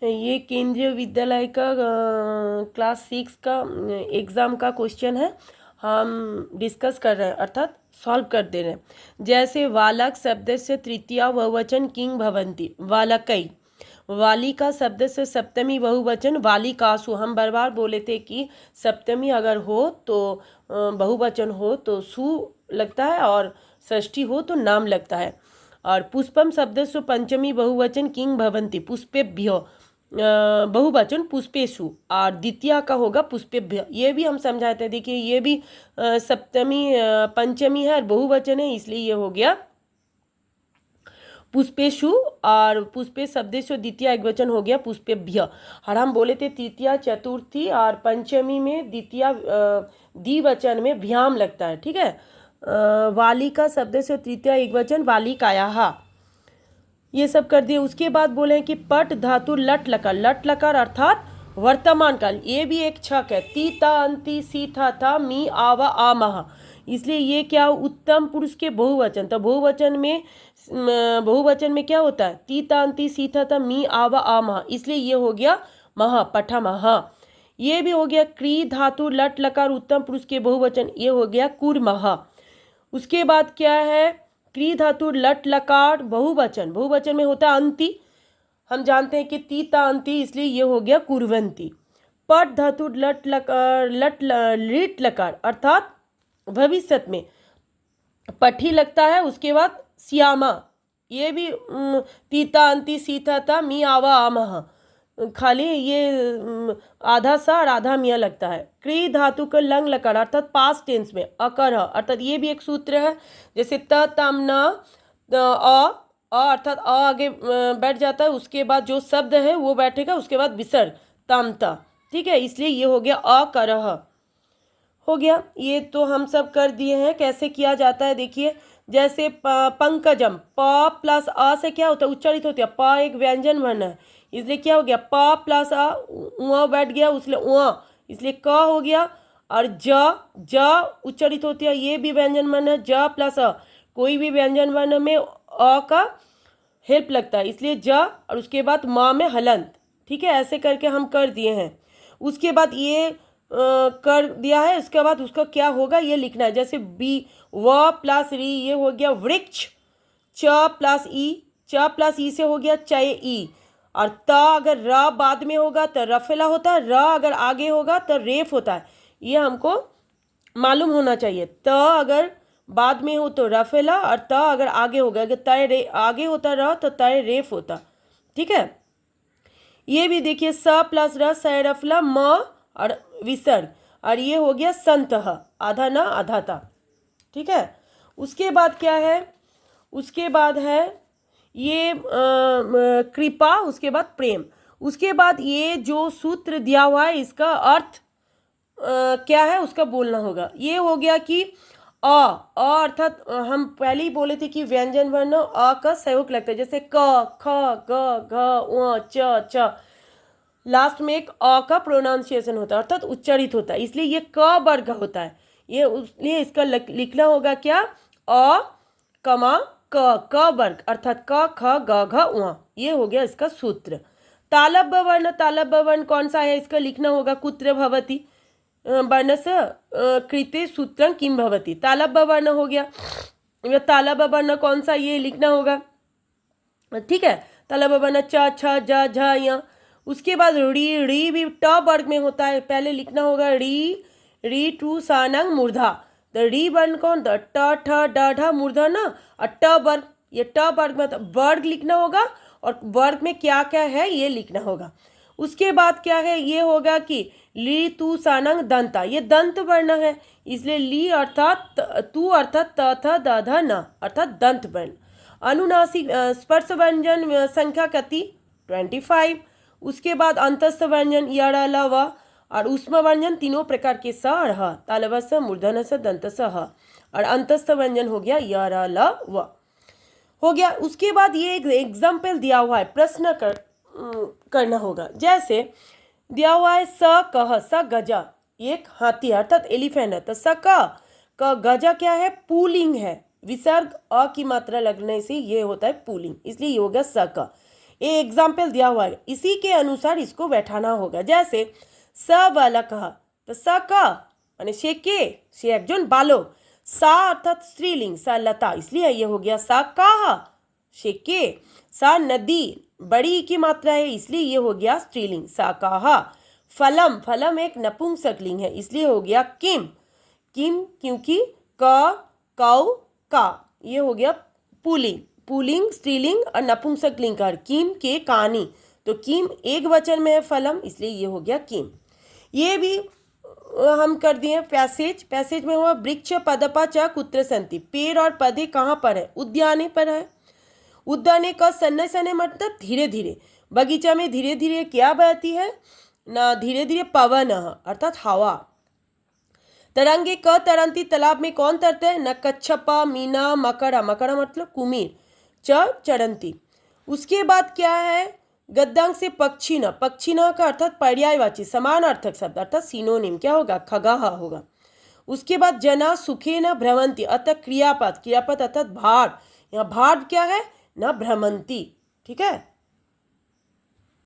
ये केंद्रीय विद्यालय का क्लास 6 का एग्ज़ाम का क्वेश्चन है। हम डिस्कस कर रहे हैं अर्थात सॉल्व कर दे रहे हैं। जैसे वालक शब्द से तृतीया बहुवचन किंग भवंती, वालकई। वाली का शब्द से सप्तमी बहुवचन वालिकासु। हम बार बार बोले थे कि सप्तमी अगर हो तो बहुवचन हो तो सु लगता है और षष्ठी हो तो नाम लगता है। और पुष्पम शब्द से पंचमी बहुवचन किंग भवंती, पुष्पेभ्यो बहुवचन पुष्पेशु। और द्वितीय का होगा पुष्पेभ्य। ये भी हम समझाते हैं। देखिए ये भी सप्तमी पंचमी है और बहुवचन है, इसलिए ये हो गया पुष्पेशु। और पुष्पे शब्देशु द्वितीय एकवचन हो गया पुष्पेभ्य। और हम बोले थे तृतीया चतुर्थी और पंचमी में द्वितीय द्विवचन में भ्याम लगता है। ठीक है। वाली का शब्द से तृतीय एकवचन वालिकायाः। ये सब कर दिए। उसके बाद बोले कि पट धातु लट लकार, लट लकार अर्थात वर्तमान काल। ये भी एक छक है। ती ता अंति सी था था मी आवा आमह, इसलिए ये क्या उत्तम पुरुष के बहुवचन। तो बहुवचन में क्या होता है? ती ता अंति सी था था मी आवा आमह, इसलिए ये हो गया महा, पठा महा। ये भी हो गया क्री धातु लट लकार उत्तम पुरुष के बहुवचन, ये हो गया कुर्मः। उसके बाद क्या है? क्री धातु लट लकार बहुवचन, बहुवचन में होता है अंति। हम जानते हैं कि तीता अंति, इसलिए ये हो गया कुर्वंती। पट धातु लट लकार लिट लकार अर्थात भविष्य में पठी लगता है। उसके बाद श्यामा, ये भी तीता अंति सीता था मी आवा आमह, खाली ये आधा सा और आधा मिया लगता है। क्री धातु का लंग लकार अर्थात पास्ट टेंस में अकर अर्थात ये भी एक सूत्र है। जैसे त तम न अर्थात आगे बैठ जाता है, उसके बाद जो शब्द है वो बैठेगा, उसके बाद विसर्ग तामता। ठीक है, इसलिए ये हो गया अकरह हो गया। ये तो हम सब कर दिए हैं। कैसे किया जाता है देखिए। जैसे पंकजम, प प्लस अ से क्या होता है? उच्चारित होती है। प एक व्यंजन वर्ण है, इसलिए क्या हो गया? प प्लस अ उआ बैठ गया, उसलिए उआ, इसलिए क हो गया। और ज उच्चारित होती है, ये भी व्यंजन वर्ण है। ज प्लस अ, कोई भी व्यंजन वर्ण में अ का हेल्प लगता है, इसलिए ज। और उसके बाद माँ में हलंत। ठीक है, ऐसे करके हम कर दिए हैं। उसके बाद ये कर दिया है, उसके बाद उसका क्या होगा ये लिखना है। जैसे बी व प्लस री, ये हो गया वृक्ष। च प्लस ई से हो गया चय ई। और त अगर र बाद में होगा तो रफेला होता है, र अगर आगे होगा तो रेफ होता है। ये हमको मालूम होना चाहिए। त अगर बाद में हो तो रफेला, और त अगर आगे होगा, अगर तय रे आगे होता र तो तय रेफ होता। ठीक है। ये भी देखिए स प्लस र स रफला म और विसर्ग, और ये हो गया संतः, आधा ना आधा था। ठीक है। उसके बाद क्या है? उसके बाद है ये कृपा, उसके बाद प्रेम। उसके बाद ये जो सूत्र दिया हुआ है इसका अर्थ क्या है उसका बोलना होगा। ये हो गया कि अ अर्थात हम पहले ही बोले थे कि व्यंजन वर्ण अ का सहयोग लगता है। जैसे क ख ग घ च लास्ट में एक अ का प्रोनाउंसिएशन होता है अर्थात उच्चारित होता है, इसलिए ये क वर्ग होता है। ये इसलिए इसका लिखना होगा क्या? अ कमा क वर्ग अर्थात क ख ग घ उ, ये हो गया इसका सूत्र। तालब्य वर्ण कौन सा है? इसका लिखना होगा कुत्र भवति वर्ण से कृते सूत्रं किम भवति, तालब्य वर्ण हो गया। तालब्य वर्ण कौन सा, ये लिखना होगा। ठीक है, तालब्य वर्ण च छ ज झ य। उसके बाद री भी ट वर्ग में होता है, पहले लिखना होगा री टू सानंग मूर्धा। तो री वर्ण कौन? ट ठ ड ढ मूर्धा ना, और ट वर्ग, ये ट वर्ग में वर्ग लिखना होगा, और वर्ग में क्या क्या है ये लिखना होगा। उसके बाद क्या है? ये होगा कि ली तू सानंग दंता, ये दंत वर्ण है, इसलिए ली अर्थात तू अर्थात त थ द ध न अर्थात दंत वर्ण। अनुनासिक स्पर्श व्यंजन संख्या कितनी? 25। उसके बाद अंतस्थ व्यंजन य ल व, और ऊष्म व्यंजन तीनों प्रकार के स और ह, तालव स मूर्धन स दंत स ह, और अंतस्थ व्यंजन हो गया य ल व हो गया। उसके बाद ये एक एग्जाम्पल दिया हुआ है, प्रश्न करना होगा। जैसे दिया हुआ है स कह स गजा, एक हाथी अर्थात एलिफेंट है, तो स क गजा क्या है? पुलिंग है, विसर्ग अ की मात्रा लगने से ये होता है पुलिंग, इसलिए ये हो गया स क। ये एग्जाम्पल दिया हुआ है, इसी के अनुसार इसको बैठाना होगा। जैसे स बालकः, तो स का माने से के, से एकजन बालक, सा अर्थात स्त्रीलिंग, सा लता, इसलिए ये हो गया सा काहा, से के। सा नदी, बड़ी की मात्रा है इसलिए ये हो गया स्त्रीलिंग, सा काहा। फलम, फलम एक नपुंसकलिंग है इसलिए हो गया किम, किम क्योंकि क, कौ, का, ये हो गया पुलिंग, पुलिंग स्त्रीलिंग और नपुंसकलिंग का किम के कानी, तो किम एक वचन में है फलम इसलिए ये हो गया किम। ये भी हम कर दिए पैसेज। पैसेज में हुआ वृक्ष पदपा च कुत्र संति, पेड़ और पौधे कहाँ पर है, उद्याने पर है। उद्याने का सन्ने सन्ने मतलब धीरे धीरे, बगीचा में धीरे धीरे क्या बहती है ना, धीरे धीरे पवन अर्थात हवा। तरंगे क तरंती, तालाब में कौन तैरता है, न कच्छपा मीना मकड़ा, मकड़ा मतलब कुमीर, च चरंती। उसके बाद क्या है, गद्दांग से पक्षीना, पक्षीना का अर्थात पर्यायवाची समान अर्थक शब्द अर्थात सिनोनिम क्या होगा, खगाहा होगा। उसके बाद जना सुखे न भ्रमंती अर्थात क्रियापद, क्रियापद अर्थात भार, यहाँ भार क्या है न भ्रमंती, ठीक है।